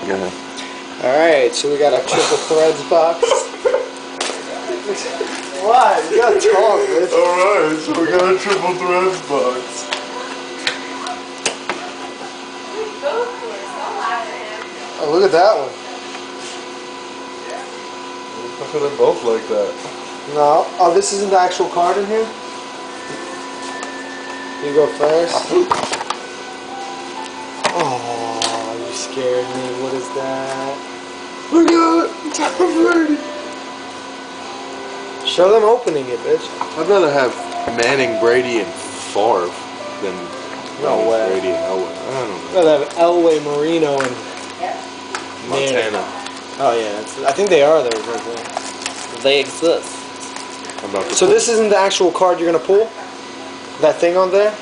Yeah. Alright, so we got a triple threads box. Why? You gotta talk, bitch. Alright, so we got a triple threads box. Oh, look at that one. How come they're both like that? No. Oh, this isn't the actual card in here? You go first. Oh, you scared me. What is that? Look at it! Tom Brady! Show them opening it, bitch. I'd rather have Manning, Brady, and Favre than No way. Brady and Elway. I don't know. I'd rather have Elway, Marino, and Montana. Oh yeah, I think they are there. They exist. So this isn't the actual card you're gonna pull? That thing on there?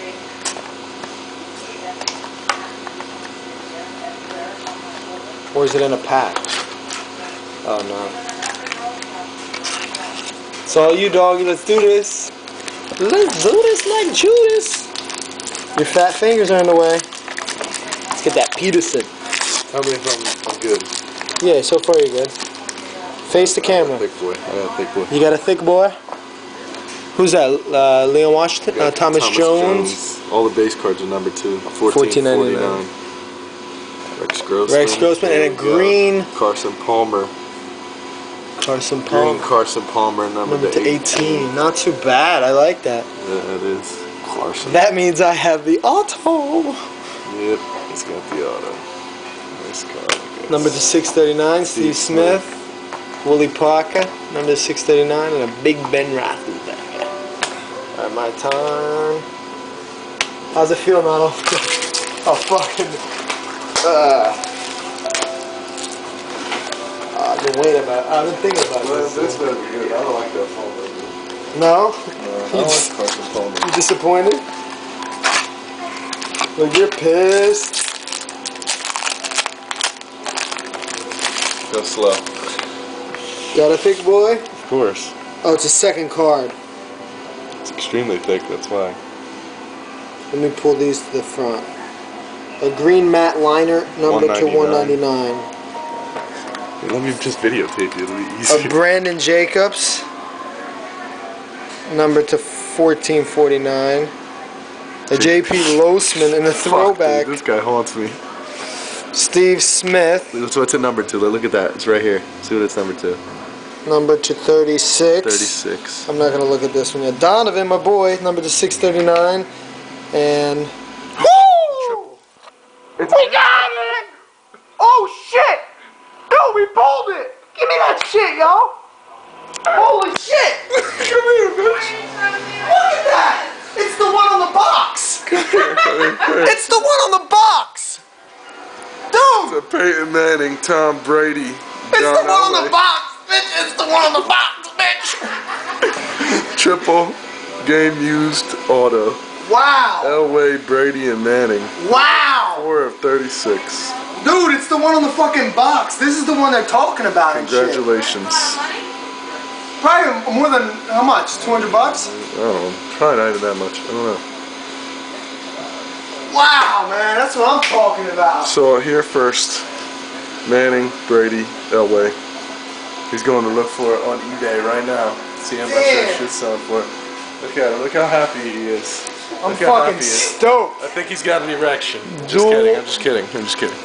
Or is it in a pack? Oh no. It's all you, doggy. Let's do this. Let's do this like Judas. Your fat fingers are in the way. Let's get that Peterson. Tell me if I'm good. Yeah, so far you're good. Face the camera. Thick boy. I got a thick boy. You got a thick boy? Who's that? Leon Washington? Thomas Jones? All the base cards are number 2. $14.49. Rex Grossman and a green Carson Palmer. Green Carson Palmer, number to 18. Not too bad. I like that. Yeah, it is. Carson. That means I have the auto. Yep, he's got the auto. Nice card. Number to 639, Steve Smith. Willie Parker, number to 639, and a Big Ben Roethlisberger. Alright, my turn. How's it feel, Nano? Oh, fucking. I've been thinking about this. This better be good. I don't like that Palmer. No? I don't like Carson Palmer. You disappointed? Look, you're pissed. Go slow. Got a thick boy? Of course. Oh, it's a second card. It's extremely thick, that's why. Let me pull these to the front. A green matte liner, number to 199. Hey, let me just videotape you, it'll be easier. A Brandon Jacobs, number to 1449. A JP Losman in a throwback. Dude, this guy haunts me. Steve Smith. So what's it number 2? Look at that. It's right here. See what it's number 2. Number to 36. 36. I'm not going to look at this one yet. Donovan, my boy, number to 639. And... Woo! We got it! Oh, shit! Dude, we pulled it! Give me that shit, yo! Holy shit! Come here, bitch! Look at that! It's the one on the box! It's the one on the box! Dude! It's a Peyton Manning, Tom Brady. It's the one on the box, bitch! It's the one on the box, bitch! Triple game used auto. Wow! Elway, Brady, and Manning. Wow! 4 of 36. Dude, it's the one on the fucking box. This is the one they're talking about and shit. Congratulations. Probably more than, how much? 200 bucks? I don't know. Probably not even that much. I don't know. Wow, man, that's what I'm talking about. So here first, Manning, Brady, Elway. He's going to look for it on eBay right now. See how much that shit's selling for. Look at him. Look how happy he is. I'm fucking stoked. I think he's got an erection. Just kidding. I'm just kidding.